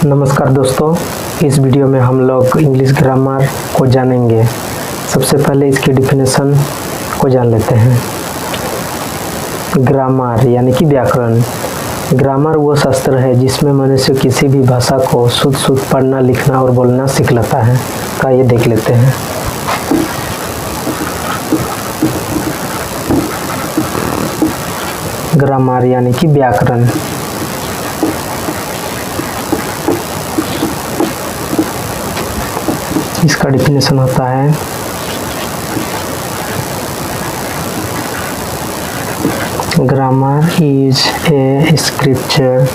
नमस्कार दोस्तों, इस वीडियो में हम लोग इंग्लिश ग्रामर को जानेंगे। सबसे पहले इसकी डिफिनेशन को जान लेते हैं। ग्रामर यानी कि व्याकरण। ग्रामर वो शास्त्र है जिसमें मनुष्य किसी भी भाषा को शुद्ध पढ़ना, लिखना और बोलना सीख लेता है। तो ये देख लेते हैं। ग्रामर यानी कि व्याकरण। इसका डिफिनेशन होता है grammar is a scripture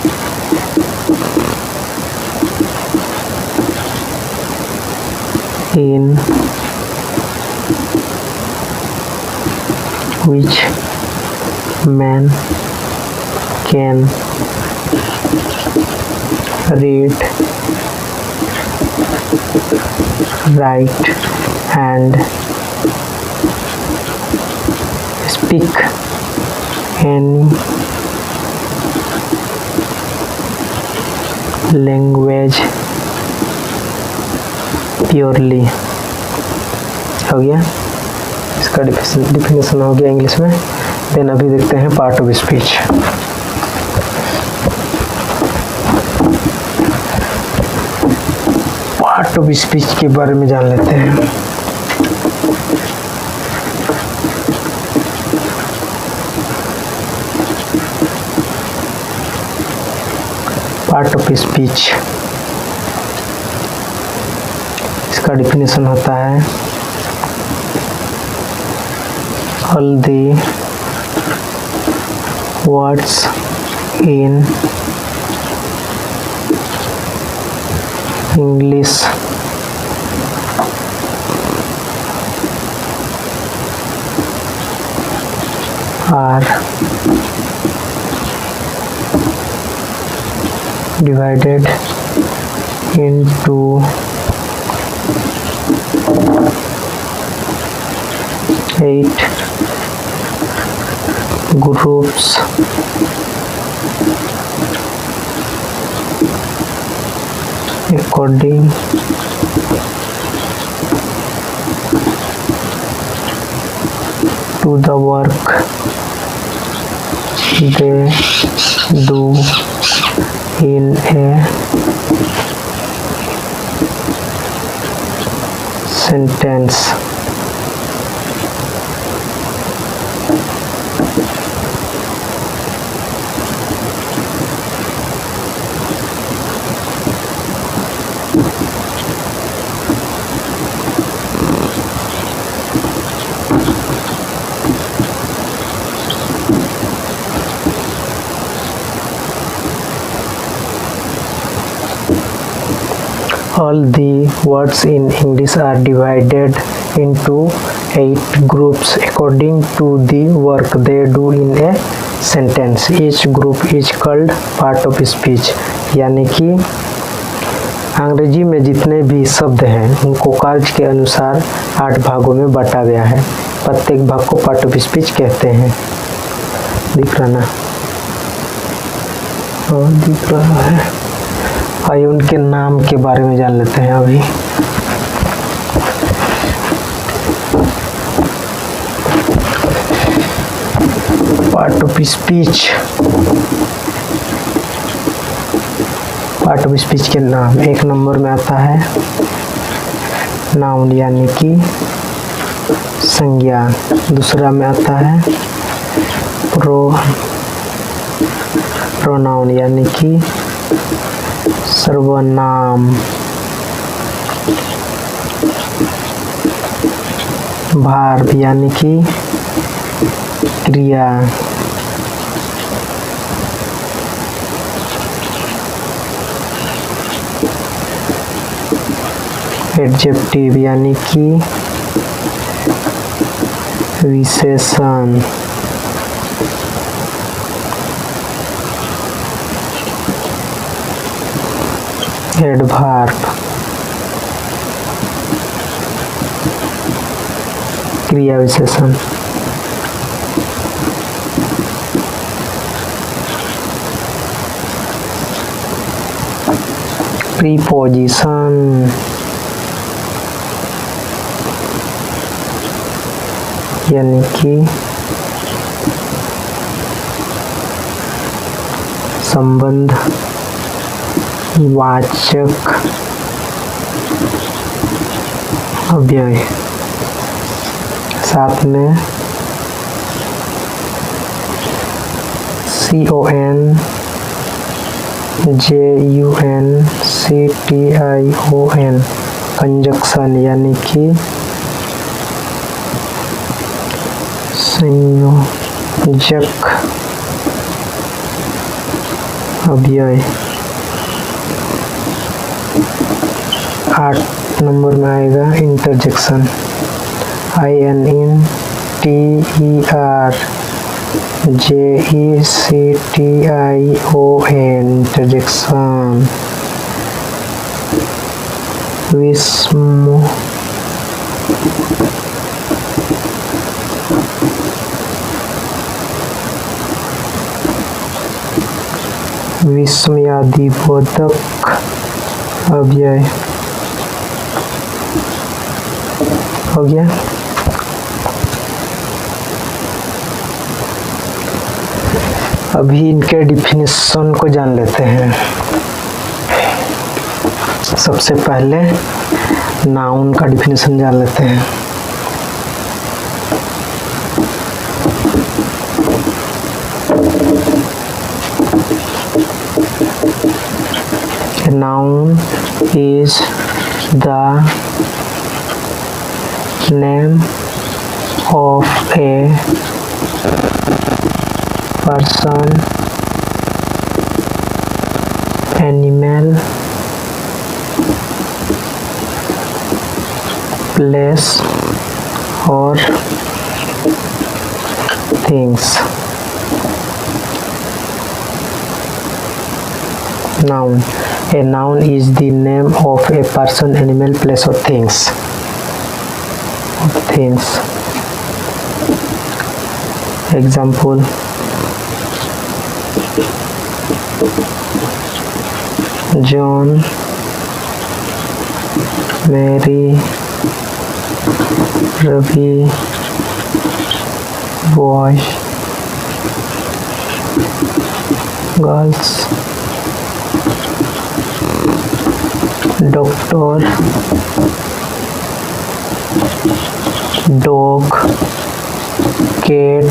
in which man can read, write and speak any language purely. हो गया, इसका डिफिनेशन हो गया इंग्लिश में। देन अभी देखते हैं part of speech. Part of speech के बारे में जान लेते हैं। पार्ट ऑफ स्पीच, इसका डिफिनेशन होता है all the words in English are divided into 8 groups according to the work they do in a sentence। All the words in English are divided into 8 groups according to the work they do in a sentence। Each group is called part of speech। यानी कि अंग्रेजी में जितने भी शब्द हैं उनको कार्य के अनुसार 8 भागों में बांटा गया है। प्रत्येक भाग को पार्ट ऑफ स्पीच कहते हैं। दिख रहा ना? और दिख रहा है। आइए उनके नाम के बारे में जान लेते हैं अभी। Part of speech. Part of speech के नाम एक नंबर में आता है नाउन यानी कि संज्ञा। दूसरा में आता है प्रोनाउन यानी कि सर्वनाम। भार्ब यानी कि क्रिया। एडजेक्टिव यानी कि विशेषण। एडवर्ब क्रिया विशेषण। प्रीपोजिशन, यानी कि संबंध वाचक अव्यय। साथ में CON JUNCTION कंजक्शन, यानी कि संयोजक अव्यय। 8 नंबर में आएगा इंटरजेक्शन, INTER JECTION इंटरजेक्शन। विस्मयादिबोधक अव्यय हो गया। अभी इनके डिफिनेशन को जान लेते हैं। सबसे पहले नाउन का डिफिनेशन जान लेते हैं। A noun is the name of a person, animal, place or things. Noun. A noun is the name of a person, animal, place or things. Example: John, Mary, Ravi, boys, girls, doctor, dog, cat,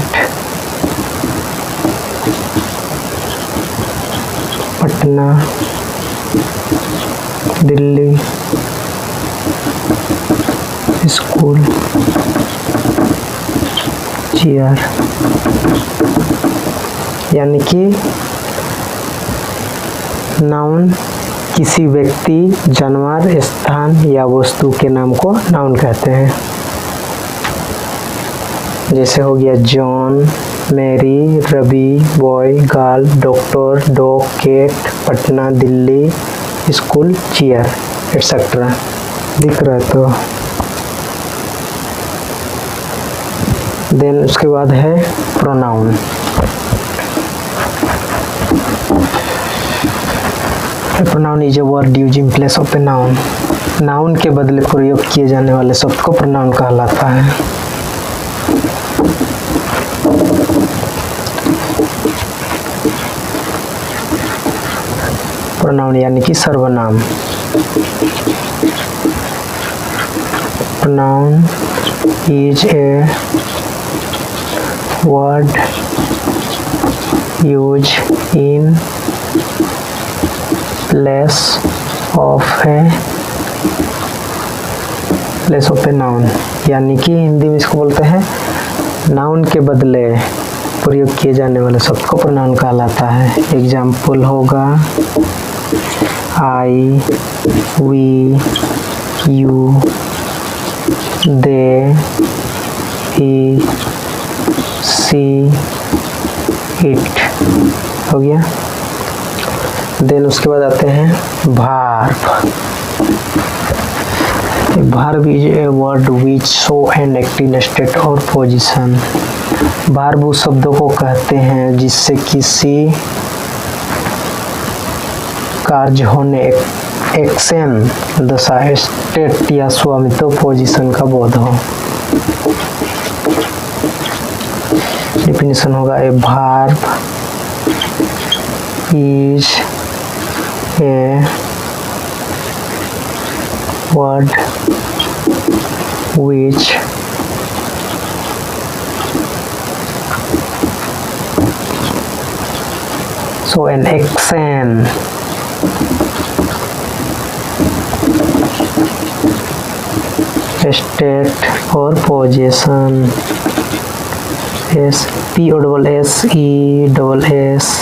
Patna, Delhi, school, chair. यानी कि noun किसी व्यक्ति, जानवर, स्थान या वस्तु के नाम को नाउन कहते हैं। जैसे हो गया John, Mary, Ravi, boy, girl, doctor, dog, cat, Patna, Delhi, school, chair etcetera. दिख रहा है तो देन उसके बाद है pronoun. Pronoun is a word used in place of a noun. Noun के बदले प्रयोग किए जाने वाले शब्द को प्रोनाउन कहलाता है। प्रोनाउन यानी कि सर्वनाम। Pronoun is a word use in place of a noun, यानी कि हिंदी में इसको बोलते हैं नाउन के बदले प्रयोग किए जाने वाले शब्द को प्रोनाउन कहलाता है। एग्जाम्पल होगा I, we, you, they, he, she, it. हो गया। देन उसके बाद आते हैं verb. Verb is a word which show an active state और पोजीशन। वर्ब उस शब्दों को कहते हैं जिससे किसी कार्य होने, एक्शन, दशा, स्टेट या स्वामित्व, पोजीशन का बोध हो। डिफिनेशन होगा a verb is a word which so an action state or position S P O double S E double S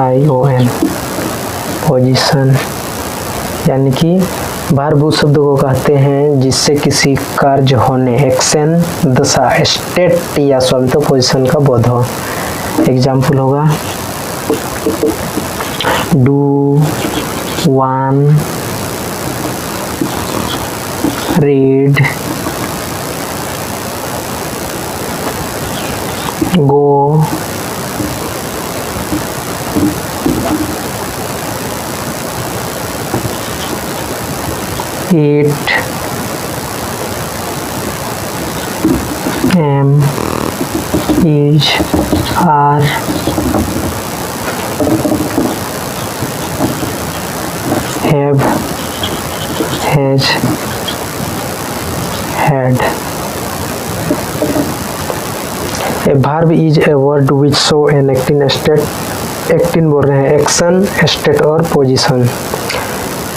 I O N position, यानी कि वर्ब उस शब्द को कहते हैं जिससे किसी कार्य होने, एक्शन, दशा, स्टेट या स्वामित्व, पोजीशन का बोध हो। एग्जाम्पल होगा do, won, read, go, eat, am, is, are, have, has, had। A verb is a word which show an acting state, acting बोल रहे हैं एक्शन, स्टेट और position.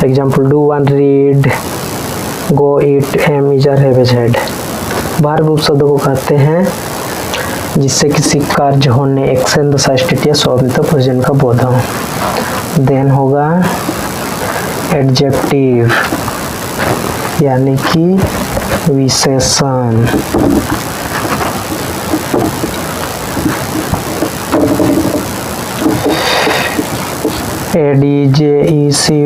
Example do, won, read, go, eat, am, is, are, have, has, had. Verb उस शब्द को कहते हैं जिससे किसी कार्य होने, एक्शन, दशा, स्टेट या स्वामित्व, पोजीशन का बोध हो। देन होगा एडजेक्टिव, यानी कि विशेषण। ADJECTIVE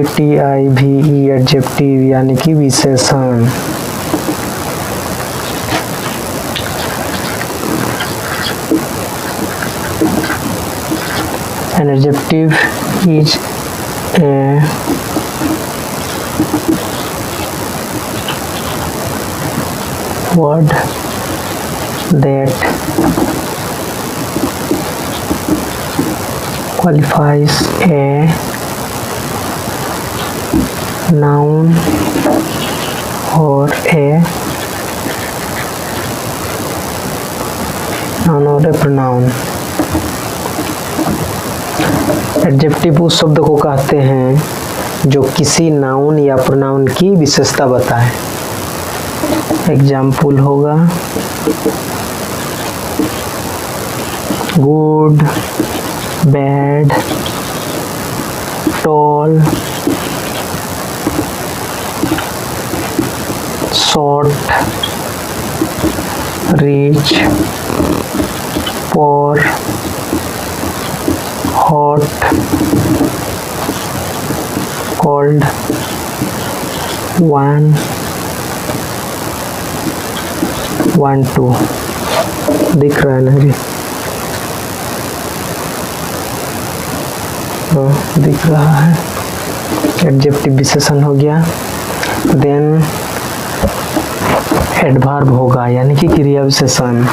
एडजेक्टिव, यानी कि विशेषण। An adjective is a word that qualifies a noun or a pronoun। Adjective उस शब्द को कहते हैं जो किसी नाउन या प्रोनाउन की विशेषता बताए। एग्जाम्पल होगा good, bad, tall, short, rich, poor, hot, cold, one, 1, 2। दिख रहा है ना जी? दिख रहा है। एडजेक्टिव विशेषण हो गया। देन एडवर्ब होगा, यानी कि क्रिया विशेषण।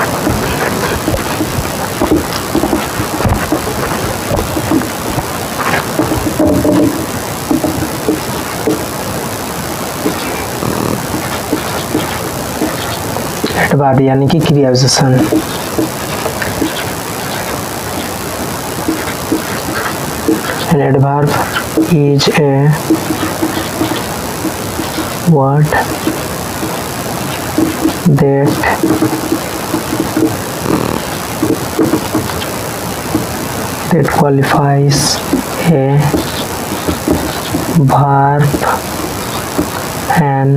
एडवर्ब यानी कि क्रिया विशेषण। An adverb is a word that qualifies a verb and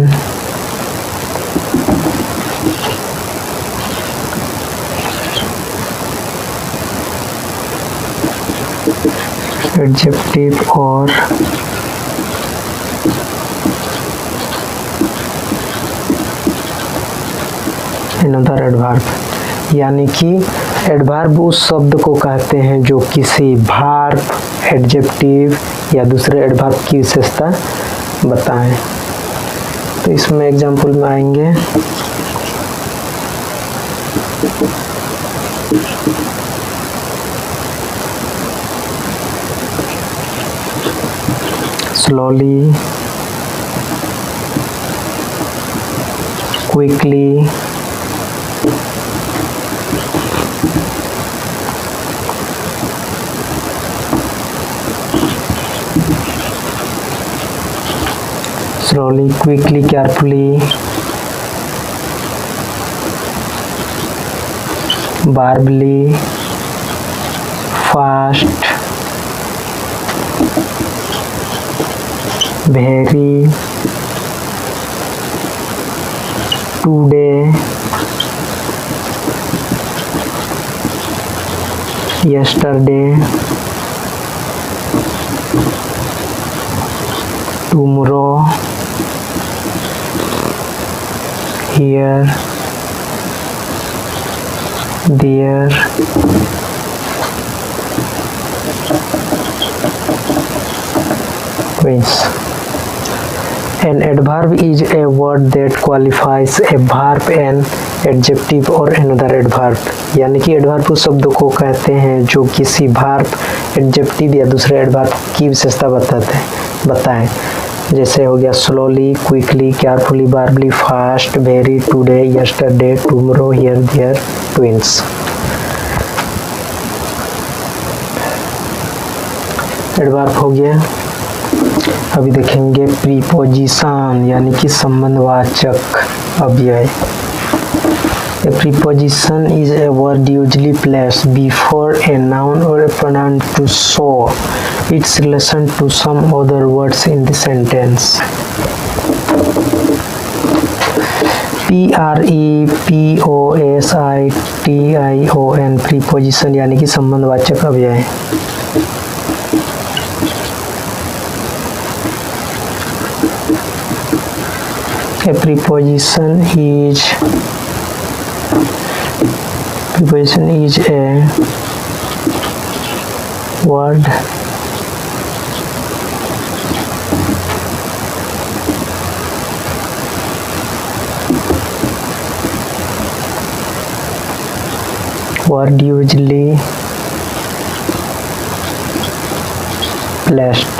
adjective or another adverb, यानी कि एडवर्ब उस शब्द को कहते हैं जो किसी वर्ब, एडजेक्टिव या दूसरे एडवर्ब की विशेषता बताएं। तो इसमें एग्जाम्पल में आएंगे slowly, quickly, slowly, quickly, carefully, bravely, fast, very, today, yesterday, tomorrow, here, there, means. An adverb is a word that qualifies a verb, an adjective or another adverb. यानी कि एडवर्ब उस शब्द को कहते हैं जो किसी वर्ब, एडजेक्टिव या दूसरे एडवर्ब की विशेषता बताएं। जैसे हो गया slowly, quickly, carefully, badly, fast, very, today, yesterday, tomorrow, here, there, twice. Adverb हो गया। अभी देखेंगे प्रीपोजिशन यानी कि संबंधवाचक अव्यय। A preposition is a word usually placed before a noun or a pronoun to show its relation to some other words in the sentence. Preposition preposition यानी कि संबंधवाचक अव्यय। A preposition is a word usually placed before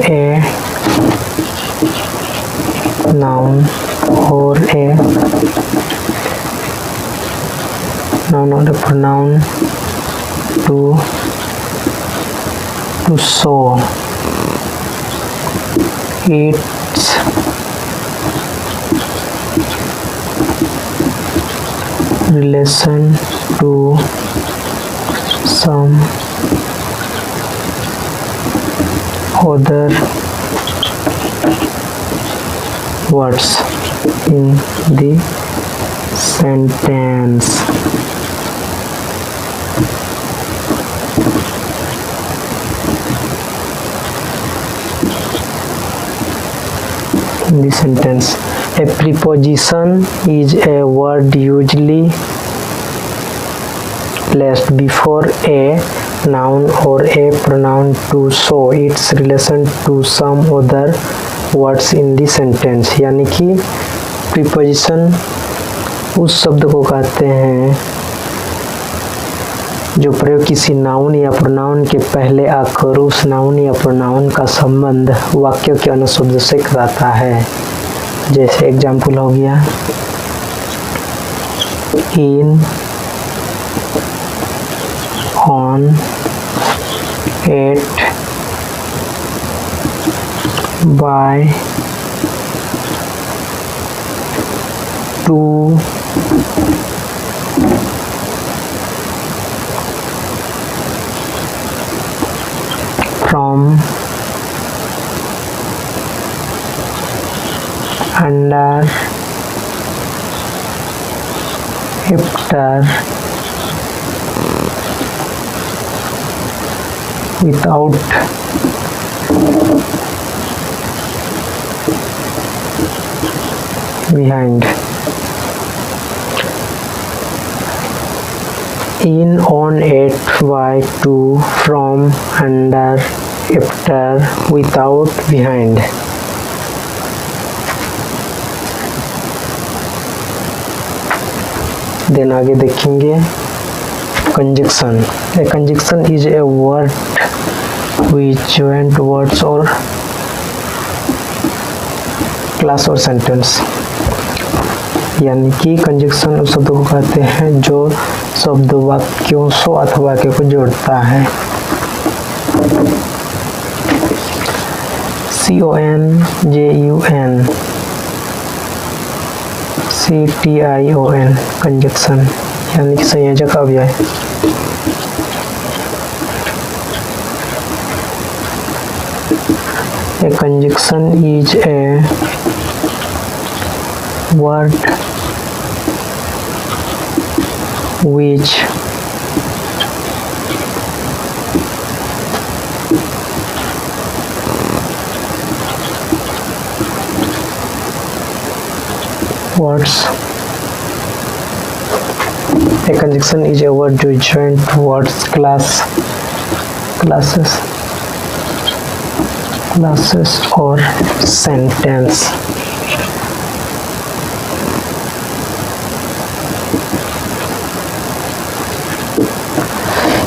a noun or a pronoun to show its relation to some other words in the sentence. In the sentence, a preposition is a word usually placed before a noun or a pronoun to show its relation to some other words in the sentence। यानी कि preposition उस शब्द को कहते हैं जो प्रयोग किसी नाउन या प्रोनाउन के पहले आकर उस नाउन या प्रोनाउन का संबंध वाक्य के अनुशब्द से कराता है। जैसे एग्जाम्पल हो गया in, on, at, by, to, from, under, after, without, behind. In, on, at, by, to, from, under, after, without, behind. Then आगे देखेंगे conjunction. A conjunction is a word which joint words or class or sentence. यानी कि conjunction उस शब्द को कहते हैं जो शब्द वाक्यों सो अथवा वाक्य को जोड़ता है. CONJUN CTION कंजक्शन यानी कि संयोजक अव्यय. A conjunction is a word which A conjunction is a word to join words, classes or sentence.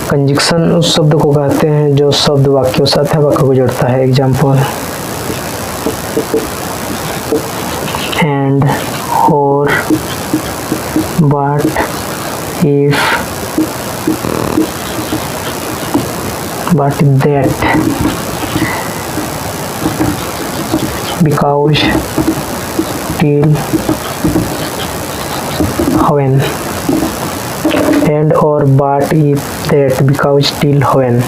Conjunction उस शब्द को कहते हैं जो शब्द वाक्यों से अथवा वाक्य को जोड़ता है. Example and, or, but, if, but that, because, till, when. And, or, but, if, that, because, till, when.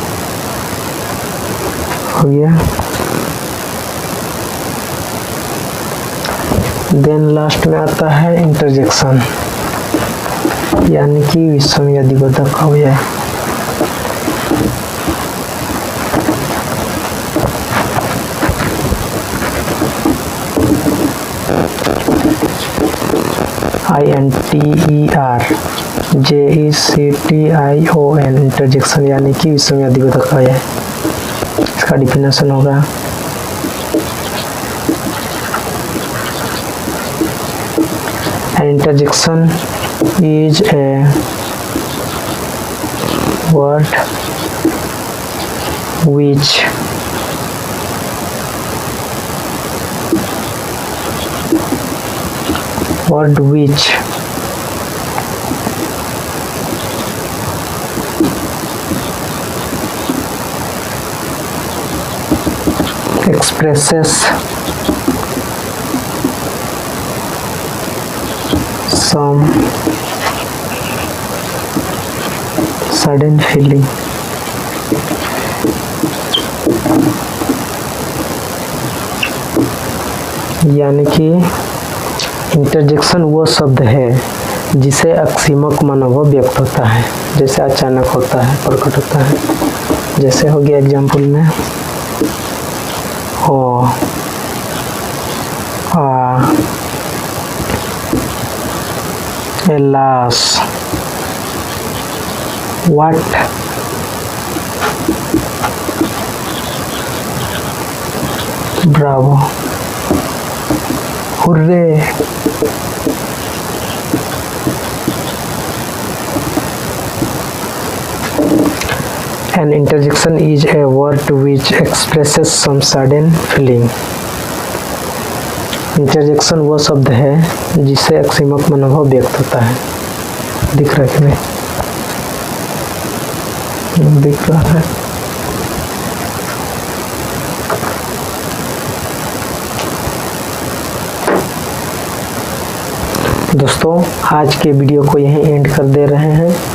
हो गया. देन लास्ट में आता है इंटरजेक्शन यानी कि विसंवादिबोधक अव्यय. INTERJECTION इंटरजेक्शन यानी कि विसंवादिबोधक अव्यय. इसका डिफिनेशन होगा An interjection is a word which expresses some sudden feeling. यानी कि इंटरजेक्शन वो शब्द है जिसे अकस्मात मनोभाव व्यक्त होता है, जैसे अचानक होता है, प्रकट होता है. जैसे हो गया एग्जाम्पल में ओ आ alas, what, bravo, hooray. An interjection is a word which expresses some sudden feeling. Interjection वो शब्द है जिससे अकस्मात मनोभाव व्यक्त होता है. दिख रहा है कि नहीं? दिख रहा है. दोस्तों आज के वीडियो को यहीं एंड कर दे रहे हैं.